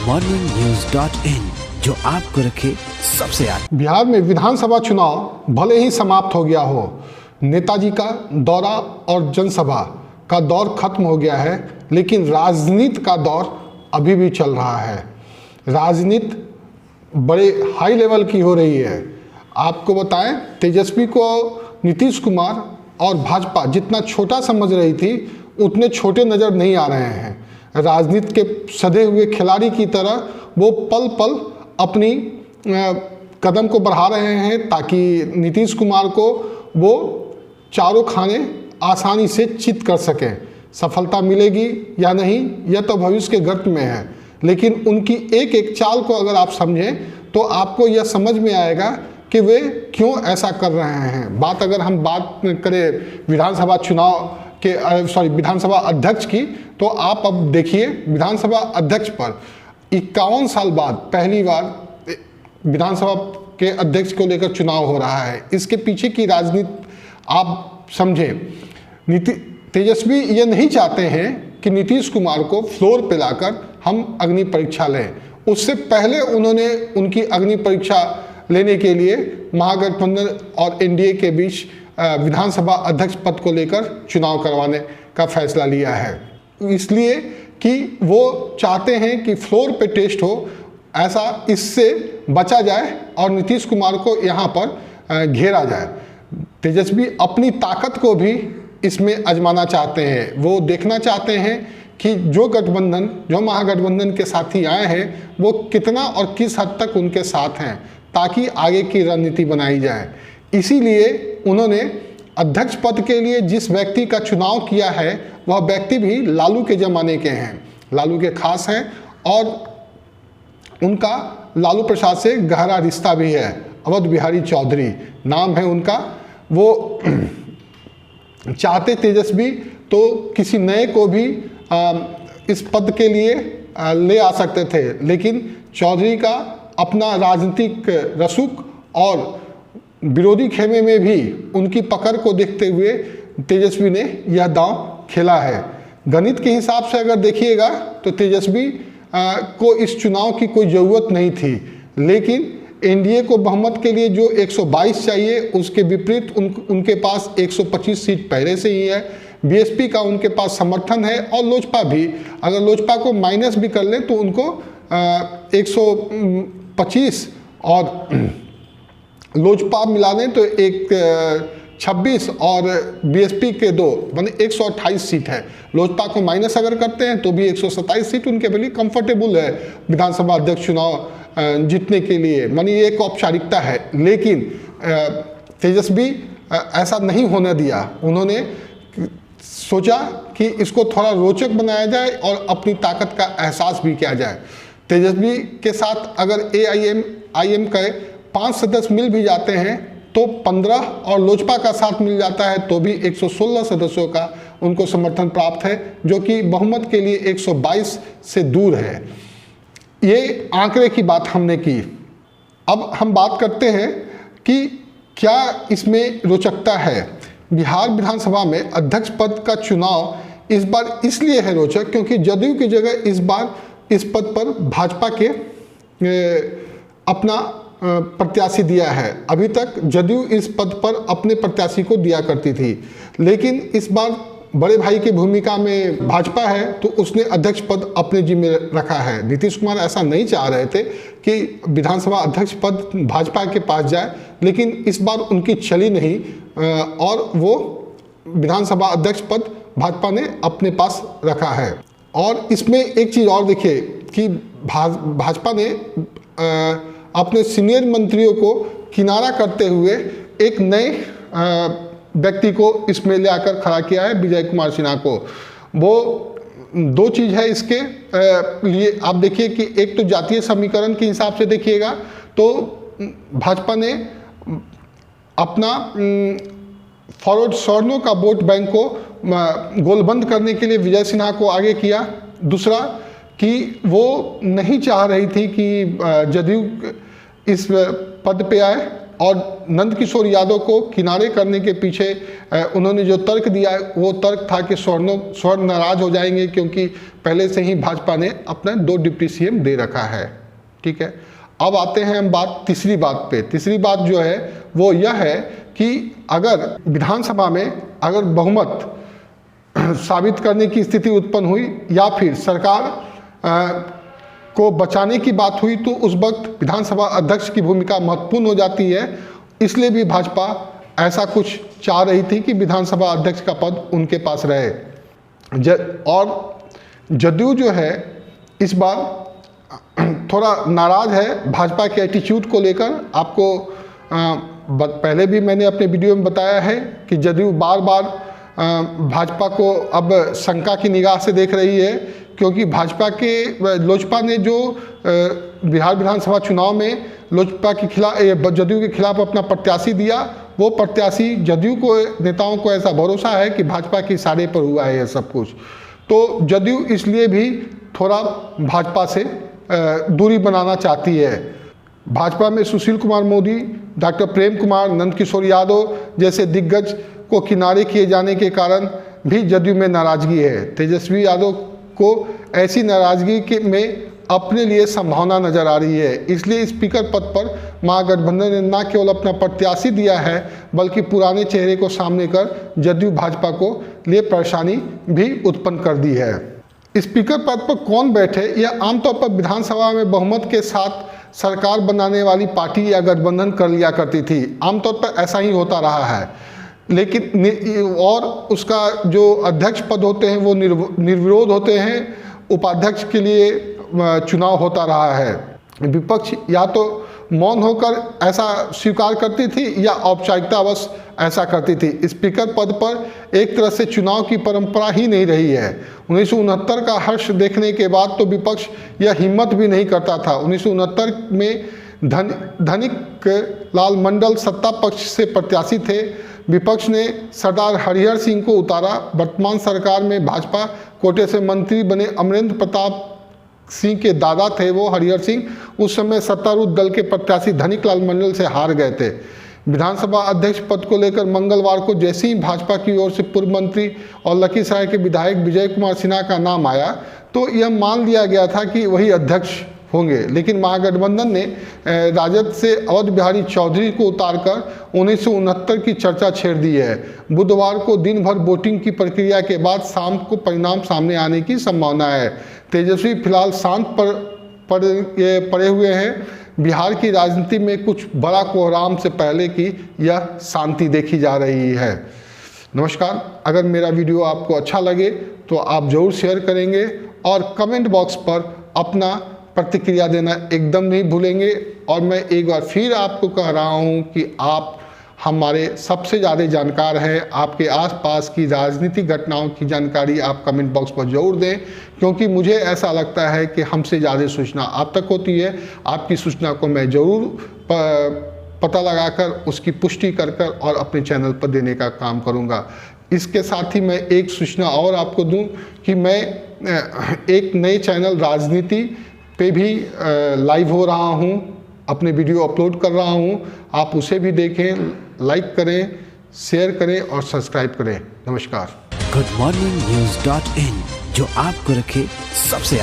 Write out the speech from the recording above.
morningnews.in, जो आपको रखे सबसे आगे। बिहार में विधानसभा चुनाव भले ही समाप्त हो गया हो, नेताजी का दौरा और जनसभा का दौर खत्म हो गया है, लेकिन राजनीति का दौर अभी भी चल रहा है। राजनीति बड़े हाई लेवल की हो रही है। आपको बताएं, तेजस्वी को नीतीश कुमार और भाजपा जितना छोटा समझ रही थी, उतने छोटे नज़र नहीं आ रहे हैं। राजनीति के सधे हुए खिलाड़ी की तरह वो पल पल अपनी कदम को बढ़ा रहे हैं, ताकि नीतीश कुमार को वो चारों खाने आसानी से चित कर सकें। सफलता मिलेगी या नहीं, यह तो भविष्य के गर्त में है, लेकिन उनकी एक एक चाल को अगर आप समझें तो आपको यह समझ में आएगा कि वे क्यों ऐसा कर रहे हैं। अगर हम बात करें विधानसभा चुनाव के विधानसभा अध्यक्ष की, तो आप अब देखिए, विधानसभा अध्यक्ष पर 51 साल बाद पहली बार विधानसभा के अध्यक्ष को लेकर चुनाव हो रहा है। इसके पीछे की राजनीति आप समझें। तेजस्वी ये नहीं चाहते हैं कि नीतीश कुमार को फ्लोर पे लाकर हम अग्नि परीक्षा लें। उससे पहले उन्होंने उनकी अग्नि परीक्षा लेने के लिए महागठबंधन और एनडीए के बीच विधानसभा अध्यक्ष पद को लेकर चुनाव करवाने का फैसला लिया है, इसलिए कि वो चाहते हैं कि फ्लोर पे टेस्ट हो, ऐसा इससे बचा जाए और नीतीश कुमार को यहाँ पर घेरा जाए। तेजस्वी अपनी ताकत को भी इसमें आजमाना चाहते हैं। वो देखना चाहते हैं कि जो महागठबंधन के साथी आए हैं, वो कितना और किस हद तक उनके साथ हैं, ताकि आगे की रणनीति बनाई जाए। इसीलिए उन्होंने अध्यक्ष पद के लिए जिस व्यक्ति का चुनाव किया है, वह व्यक्ति भी लालू के ज़माने के हैं, लालू के खास हैं, और उनका लालू प्रसाद से गहरा रिश्ता भी है। अवध बिहारी चौधरी नाम है उनका। वो चाहते तेजस्वी तो किसी नए को भी इस पद के लिए ले आ सकते थे, लेकिन चौधरी का अपना राजनीतिक रसूख और विरोधी खेमे में भी उनकी पकड़ को देखते हुए तेजस्वी ने यह दांव खेला है। गणित के हिसाब से अगर देखिएगा तो तेजस्वी को इस चुनाव की कोई ज़रूरत नहीं थी, लेकिन एनडीए को बहुमत के लिए जो 122 चाहिए, उसके विपरीत उनके पास 125 सीट पहले से ही है। बीएसपी का उनके पास समर्थन है, और लोजपा भी, अगर लोजपा को माइनस भी कर लें तो उनको 125 और लोजपा मिला लें तो 26 और बीएसपी के 2 माने 128 सीट है। लोजपा को माइनस अगर करते हैं तो भी 127 सीट उनके लिए कंफर्टेबल है विधानसभा अध्यक्ष चुनाव जीतने के लिए, मानी ये एक औपचारिकता है। लेकिन तेजस्वी ऐसा नहीं होने दिया। उन्होंने सोचा कि इसको थोड़ा रोचक बनाया जाए और अपनी ताकत का एहसास भी किया जाए। तेजस्वी के साथ अगर AIM के 5 सदस्य मिल भी जाते हैं तो 15, और लोजपा का साथ मिल जाता है तो भी 116 सदस्यों का उनको समर्थन प्राप्त है, जो कि बहुमत के लिए 122 से दूर है। ये आंकड़े की बात हमने की। अब हम बात करते हैं कि क्या इसमें रोचकता है। बिहार विधानसभा में अध्यक्ष पद का चुनाव इस बार इसलिए है रोचक क्योंकि जदयू की जगह इस बार इस पद पर भाजपा के अपना प्रत्याशी दिया है। अभी तक जदयू इस पद पर अपने प्रत्याशी को दिया करती थी, लेकिन इस बार बड़े भाई की भूमिका में भाजपा है, तो उसने अध्यक्ष पद अपने जिम्मे रखा है। नीतीश कुमार ऐसा नहीं चाह रहे थे कि विधानसभा अध्यक्ष पद भाजपा के पास जाए, लेकिन इस बार उनकी चली नहीं, और वो विधानसभा अध्यक्ष पद भाजपा ने अपने पास रखा है। और इसमें एक चीज़ और देखिए कि भाजपा ने अपने सीनियर मंत्रियों को किनारा करते हुए एक नए व्यक्ति को इसमें ले आकर खड़ा किया है, विजय कुमार सिन्हा को। वो 2 चीज़ है इसके लिए। आप देखिए कि एक तो जातीय समीकरण के हिसाब से देखिएगा तो भाजपा ने अपना फॉरवर्ड सवर्णों का वोट बैंक को गोलबंद करने के लिए विजय सिन्हा को आगे किया। दूसरा कि वो नहीं चाह रही थी कि जदयू इस पद पे आए, और नंदकिशोर यादव को किनारे करने के पीछे उन्होंने जो तर्क दिया है वो तर्क था कि स्वर्ण नाराज हो जाएंगे क्योंकि पहले से ही भाजपा ने अपना 2 डिप्टी सीएम दे रखा है। ठीक है, अब आते हैं हम तीसरी बात पे। तीसरी बात जो है वो यह है कि अगर विधानसभा में अगर बहुमत साबित करने की स्थिति उत्पन्न हुई या फिर सरकार को बचाने की बात हुई तो उस वक्त विधानसभा अध्यक्ष की भूमिका महत्वपूर्ण हो जाती है। इसलिए भी भाजपा ऐसा कुछ चाह रही थी कि विधानसभा अध्यक्ष का पद उनके पास रहे। और जदयू जो है इस बार थोड़ा नाराज है भाजपा के एटीट्यूड को लेकर। आपको पहले भी मैंने अपने वीडियो में बताया है कि जदयू बार बार भाजपा को अब शंका की निगाह से देख रही है, क्योंकि लोजपा ने जो बिहार विधानसभा चुनाव में जदयू के खिलाफ अपना प्रत्याशी दिया, वो प्रत्याशी जदयू को नेताओं को ऐसा भरोसा है कि भाजपा के इशारे पर हुआ है ये सब कुछ। तो जदयू इसलिए भी थोड़ा भाजपा से दूरी बनाना चाहती है। भाजपा में सुशील कुमार मोदी, डॉक्टर प्रेम कुमार, नंदकिशोर यादव जैसे दिग्गज को किनारे किए जाने के कारण भी जदयू में नाराजगी है। तेजस्वी यादव को ऐसी नाराजगी में अपने लिए संभावना नजर आ रही है। इसलिए स्पीकर पद पर महागठबंधन ने न केवल अपना प्रत्याशी दिया है बल्कि पुराने चेहरे को सामने कर जदयू भाजपा को लिए परेशानी भी उत्पन्न कर दी है। स्पीकर पद पर कौन बैठे यह आमतौर पर विधानसभा में बहुमत के साथ सरकार बनाने वाली पार्टी या गठबंधन कर लिया करती थी। आमतौर पर ऐसा ही होता रहा है, लेकिन और उसका जो अध्यक्ष पद होते हैं वो निर्विरोध होते हैं। उपाध्यक्ष के लिए चुनाव होता रहा है। विपक्ष या तो मौन होकर ऐसा स्वीकार करती थी या औपचारिकतावश ऐसा करती थी। स्पीकर पद पर एक तरह से चुनाव की परंपरा ही नहीं रही है। 1969 का हर्ष देखने के बाद तो विपक्ष यह हिम्मत भी नहीं करता था। 1969 में धनिक लाल मंडल सत्ता पक्ष से प्रत्याशी थे। विपक्ष ने सरदार हरिहर सिंह को उतारा। वर्तमान सरकार में भाजपा कोटे से मंत्री बने अमरेंद्र प्रताप सिंह के दादा थे वो हरिहर सिंह, उस समय सत्तारूढ़ दल के प्रत्याशी धनिक लाल मंडल से हार गए थे। विधानसभा अध्यक्ष पद को लेकर मंगलवार को जैसे ही भाजपा की ओर से पूर्व मंत्री और लखीसराय के विधायक विजय कुमार सिन्हा का नाम आया तो यह मान लिया गया था कि वही अध्यक्ष होंगे, लेकिन महागठबंधन ने राजद से अवध बिहारी चौधरी को उतारकर 1969 की चर्चा छेड़ दी है। बुधवार को दिन भर वोटिंग की प्रक्रिया के बाद शाम को परिणाम सामने आने की संभावना है। तेजस्वी फिलहाल शांत पड़े हुए हैं। बिहार की राजनीति में कुछ बड़ा कोहराम से पहले की यह शांति देखी जा रही है। नमस्कार, अगर मेरा वीडियो आपको अच्छा लगे तो आप ज़रूर शेयर करेंगे और कमेंट बॉक्स पर अपना प्रतिक्रिया देना एकदम नहीं भूलेंगे। और मैं एक बार फिर आपको कह रहा हूं कि आप हमारे सबसे ज़्यादा जानकार हैं। आपके आसपास की राजनीतिक घटनाओं की जानकारी आप कमेंट बॉक्स पर जरूर दें, क्योंकि मुझे ऐसा लगता है कि हमसे ज़्यादा सूचना आप तक होती है। आपकी सूचना को मैं ज़रूर पता लगाकर उसकी पुष्टि कर और अपने चैनल पर देने का काम करूँगा। इसके साथ ही मैं एक सूचना और आपको दूं कि मैं एक नए चैनल राजनीति पे भी लाइव हो रहा हूं, अपने वीडियो अपलोड कर रहा हूं। आप उसे भी देखें, लाइक करें, शेयर करें और सब्सक्राइब करें। नमस्कार। goodmorningnews.in, जो आपको रखे सबसे आगे।